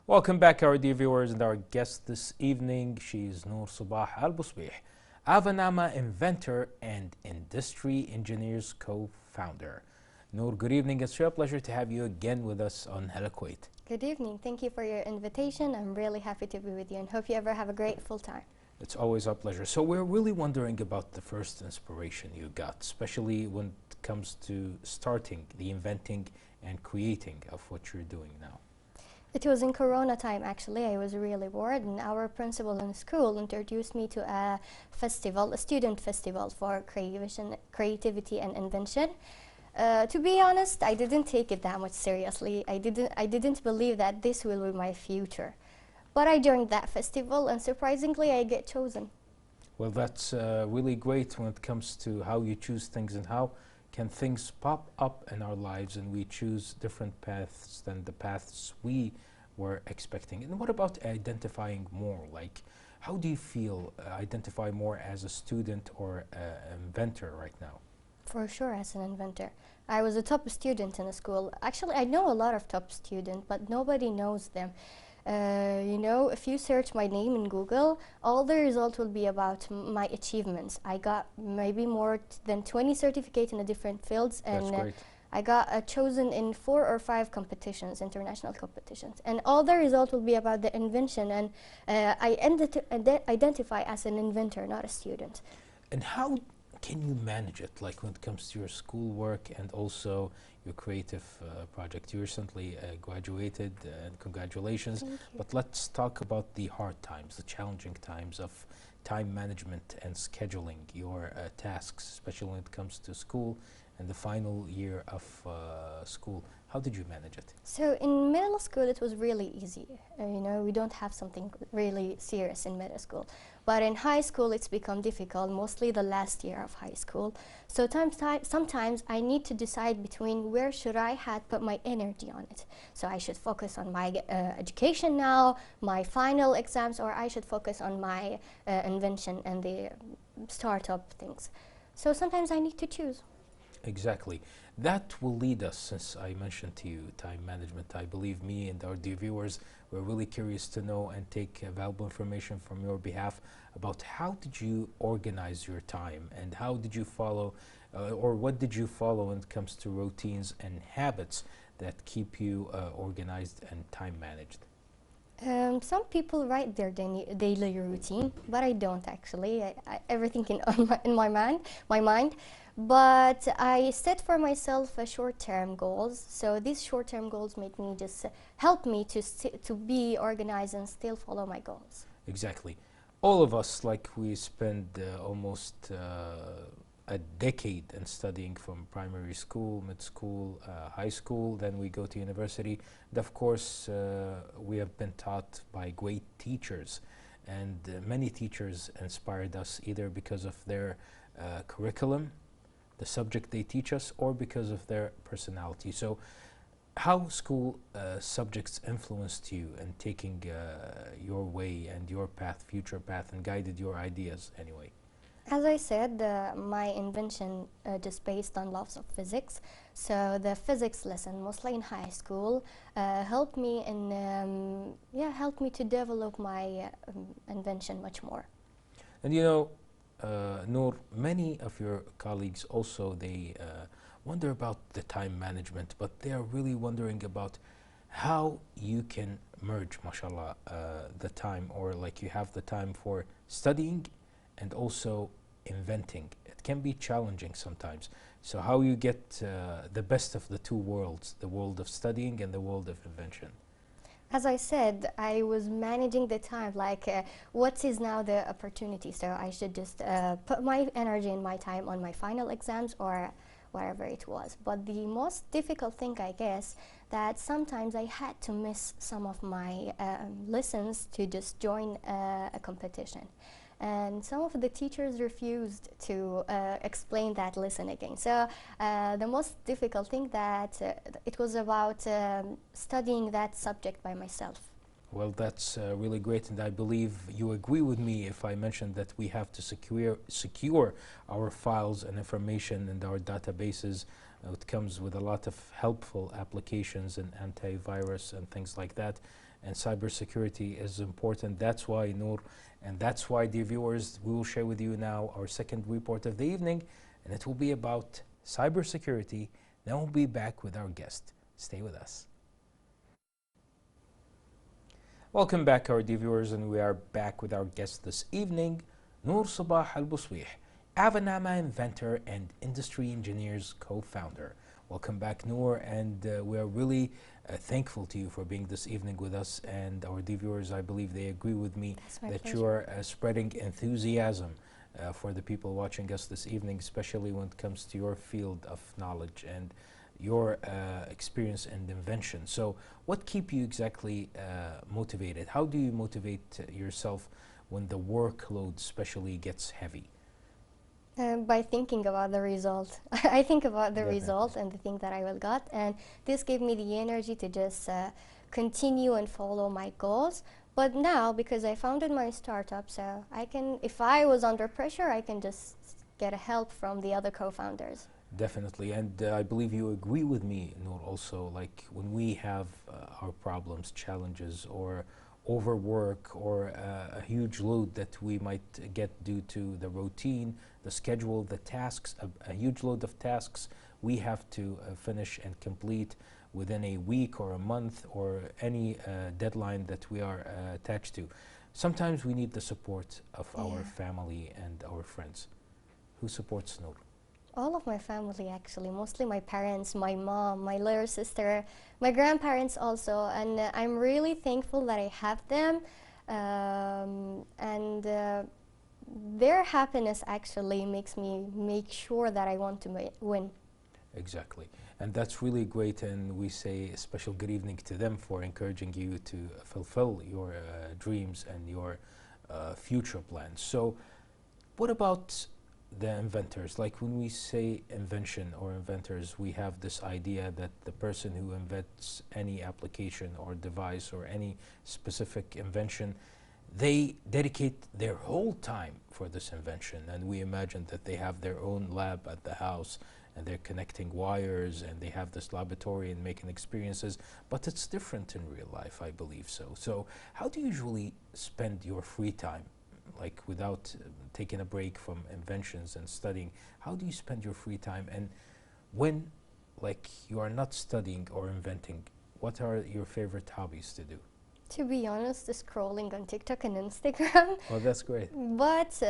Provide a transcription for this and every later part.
Welcome back, our dear viewers, and our guest this evening. She is Noor Albusabin, Avanama inventor and industry engineers co-founder. Noor, good evening. It's a pleasure to have you again with us on Hala Kuwait. Good evening. Thank you for your invitation. I'm really happy to be with you and hope you ever have a great full time. It's always our pleasure. So we're really wondering about the first inspiration you got, especially when it comes to starting the inventing and creating of what you're doing now. It was in Corona time, actually. I was really bored, and our principal in school introduced me to a festival, a student festival for creativity and invention. To be honest, I didn't take it that much seriously. I didn't believe that this will be my future. But I joined that festival, and surprisingly, I get chosen. Well, that's really great when it comes to how you choose things and how can things pop up in our lives and we choose different paths than the paths we were expecting. And what about identifying more? Like, how do you feel identify more as a student or an inventor right now? For sure, as an inventor. I was a top student in the school. Actually, I know a lot of top students, but nobody knows them. You know, if you search my name in Google, all the results will be about my achievements. I got maybe more than 20 certificates in the different fields, and I got chosen in 4 or 5 competitions, international competitions. And all the results will be about the invention, and I identify as an inventor, not a student. And how can you manage it, like when it comes to your schoolwork and also your creative project? You recently graduated, and congratulations. But let's talk about the hard times, the challenging times of time management and scheduling your tasks, especially when it comes to school and the final year of school. How did you manage it? So in middle school, it was really easy. You know, we don't have something really serious in middle school. But in high school, it's become difficult, mostly the last year of high school. So sometimes I need to decide between where should I put my energy on it. So I should focus on my education now, my final exams, or I should focus on my invention and the startup things. So sometimes I need to choose. Exactly. That will lead us, since I mentioned to you time management, I believe me and our dear viewers were really curious to know and take valuable information from your behalf about how did you organize your time and how did you follow or what did you follow when it comes to routines and habits that keep you organized and time managed? Some people write their daily routine, but I don't actually. Everything in my mind. But I set for myself short-term goals. So these short-term goals make me help me to be organized and still follow my goals. Exactly. All of us, like we spend almost a decade in studying from primary school, mid-school, high school, then we go to university. And of course, we have been taught by great teachers, and many teachers inspired us either because of their curriculum, the subject they teach us, or because of their personality. So how school subjects influenced you in taking your way and your path, future path, and guided your ideas anyway? As I said, my invention just based on loves of physics. So the physics lesson, mostly in high school, helped me to develop my invention much more. And you know, Noor, many of your colleagues also, they wonder about the time management, but they are really wondering about how you can merge, mashallah, the time, or like you have the time for studying and also inventing. It can be challenging sometimes. So how you get the best of the two worlds, the world of studying and the world of invention? As I said, I was managing the time, like what is now the opportunity. So I should just put my energy and my time on my final exams or wherever it was. But the most difficult thing, I guess, that sometimes I had to miss some of my lessons to just join a competition. And some of the teachers refused to explain that lesson again. So the most difficult thing that it was about studying that subject by myself. Well, that's really great, and I believe you agree with me if I mention that we have to secure our files and information and our databases It comes with a lot of helpful applications and antivirus and things like that. And cybersecurity is important. That's why, Noor, and that's why, dear viewers, we will share with you now our second report of the evening, and it will be about cybersecurity. Then we'll be back with our guest. Stay with us. Welcome back, our dear viewers, and we are back with our guest this evening, Noor Albusabin, Avanama inventor and industry engineers co-founder. Welcome back, Noor, and we are really thankful to you for being this evening with us. And our dear viewers, I believe they agree with me that you are spreading enthusiasm for the people watching us this evening, especially when it comes to your field of knowledge and your experience and invention. So what keeps you exactly motivated? How do you motivate yourself when the workload especially gets heavy? By thinking about the result. I think about the Definitely. result and the thing that I will get, and this gave me the energy to just continue and follow my goals. But now, because I founded my startup, so I can, if I was under pressure, I can just get help from the other co-founders. Definitely, and I believe you agree with me, Noor, also, like when we have our problems, challenges, or overwork, or a huge load that we might get due to the routine, the schedule, the tasks, a huge load of tasks we have to finish and complete within a week or a month or any deadline that we are attached to. Sometimes we need the support of our family and our friends. Who supports Noor? All of my family, actually, mostly my parents, my mom, my little sister, my grandparents also, and I'm really thankful that I have them, and their happiness actually makes me make sure that I want to win. Exactly, and that's really great, and we say a special good evening to them for encouraging you to fulfill your dreams and your future plans. So what about the inventors? Like when we say invention or inventors, we have this idea that the person who invents any application or device or any specific invention, they dedicate their whole time for this invention, and we imagine that they have their own lab at the house and they're connecting wires and they have this laboratory and making experiences, but it's different in real life, I believe so. So how do you usually spend your free time? Like without taking a break from inventions and studying, how do you spend your free time? And when like you are not studying or inventing, what are your favorite hobbies to do? To be honest, scrolling on TikTok and Instagram. Oh, that's great. But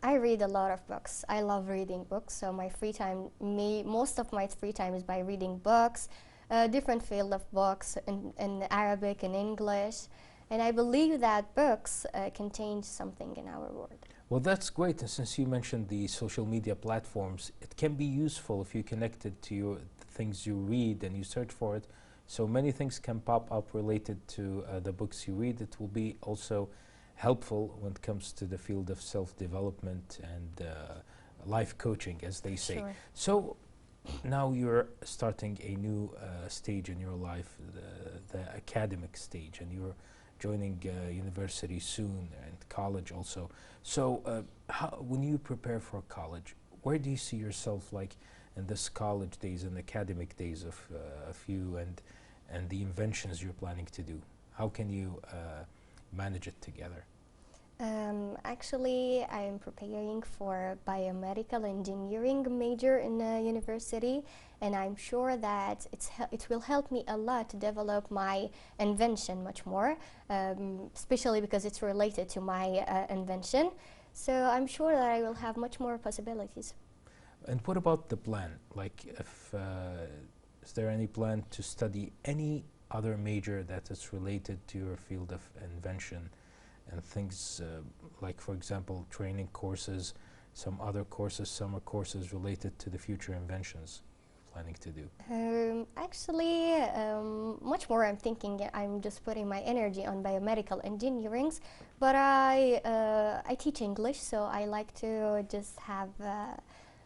I read a lot of books. I love reading books, so my free time, most of my free time is by reading books, different field of books in Arabic and English. And I believe that books can change something in our world. Well, that's great. And since you mentioned the social media platforms, it can be useful if you connect it to your things you read and you search for it. So many things can pop up related to the books you read. It will be also helpful when it comes to the field of self-development and life coaching, as they say. Sure. So now you're starting a new stage in your life, the academic stage, and you're joining university soon and college also. So when you prepare for college, where do you see yourself like in this college days and academic days of you and the inventions you're planning to do? How can you manage it together? Actually, I am preparing for biomedical engineering major in a university, and I'm sure that it will help me a lot to develop my invention much more, especially because it's related to my invention. So I'm sure that I will have much more possibilities. And what about the plan? Like, if is there any plan to study any other major that is related to your field of invention? And things like, for example, training courses, some other courses, summer courses related to the future inventions you're planning to do? Actually, much more I'm thinking. I'm just putting my energy on biomedical engineering, but I teach English, so I like to just have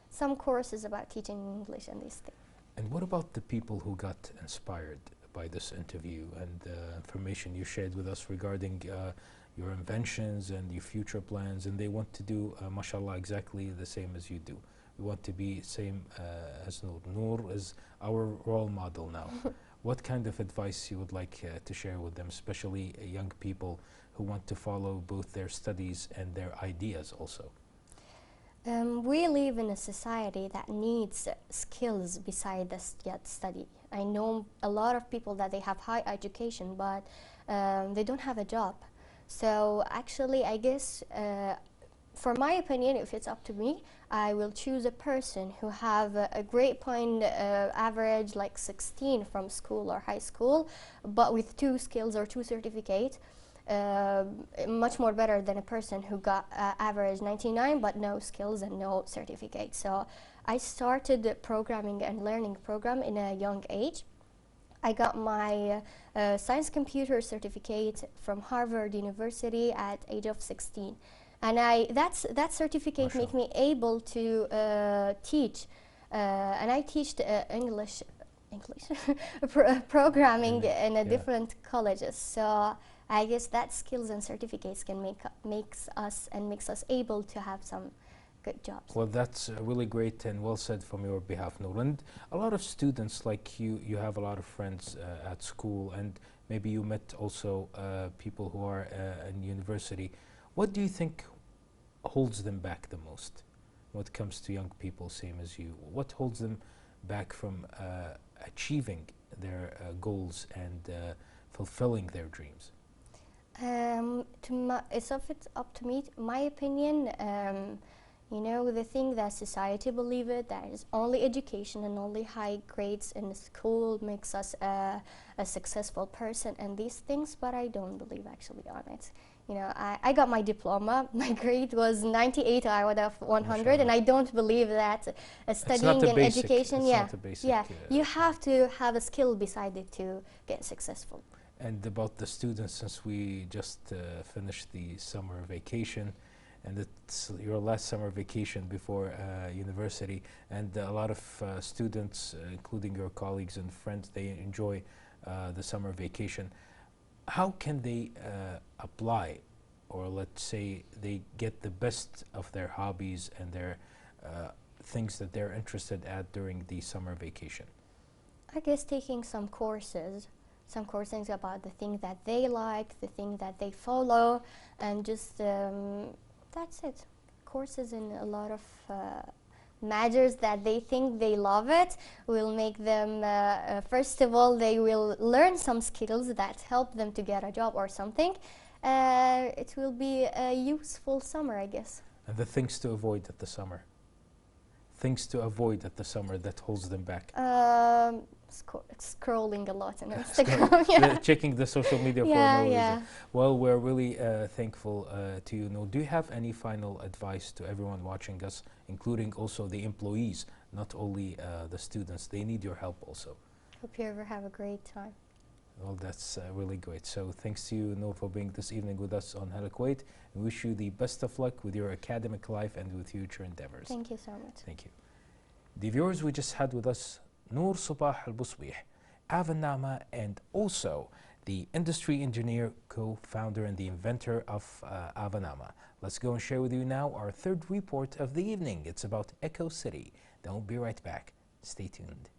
some courses about teaching English and these things. And what about the people who got inspired by this interview and the information you shared with us regarding your inventions and your future plans, and they want to do, mashallah, exactly the same as you do? We want to be same as Noor. Noor is our role model now. What kind of advice you would like to share with them, especially young people who want to follow both their studies and their ideas also? We live in a society that needs skills beside the study. I know a lot of people that they have high education, but they don't have a job. So actually, I guess, for my opinion, if it's up to me, I will choose a person who have a grade point average like 16 from school or high school, but with 2 skills or 2 certificates. Much more better than a person who got average 99 but no skills and no certificate. So I started the programming and learning program in a young age. I got my science computer certificate from Harvard University at age of 16. And that certificate made me able to teach. And I taught English programming in a different colleges. So I guess that skills and certificates can makes us able to have some good jobs. Well, that's really great and well said from your behalf, Noor. And a lot of students like you have a lot of friends at school, and maybe you met also people who are in university. What do you think holds them back the most when it comes to young people, same as you? What holds them back from achieving their goals and fulfilling their dreams? If it's up to me, my opinion, you know, the thing that society believe it, that is only education and only high grades in school makes us a successful person and these things, but I don't believe actually on it. You know, I got my diploma, my grade was 98 out of 100, and I don't believe that studying and education, you have to have a skill beside it to get successful. And about the students, since we just finished the summer vacation, and it's your last summer vacation before university, and a lot of students, including your colleagues and friends, they enjoy the summer vacation. How can they apply, or let's say they get the best of their hobbies and their things that they're interested at during the summer vacation? I guess taking some courses about the thing that they like, the thing that they follow, and just that's it. Courses in a lot of majors that they think they love it will make them, first of all, they will learn some skills that help them to get a job or something. It will be a useful summer, I guess. And the things to avoid at the summer? Things to avoid at the summer that holds them back? Scrolling a lot on Instagram. Checking the social media for no reason. Well, we're really thankful to you, Noor. Do you have any final advice to everyone watching us, including also the employees, not only the students? They need your help also. Hope you ever have a great time. Well, that's really great. So thanks to you, Noor, for being this evening with us on Hala Kuwait. We wish you the best of luck with your academic life and with future endeavors. Thank you so much. Thank you. The viewers, we just had with us Noor Albusabin, Avanama, and also the industry engineer, co-founder and the inventor of Avanama. Let's go and share with you now our third report of the evening. It's about Eco City. Don't be right back. Stay tuned.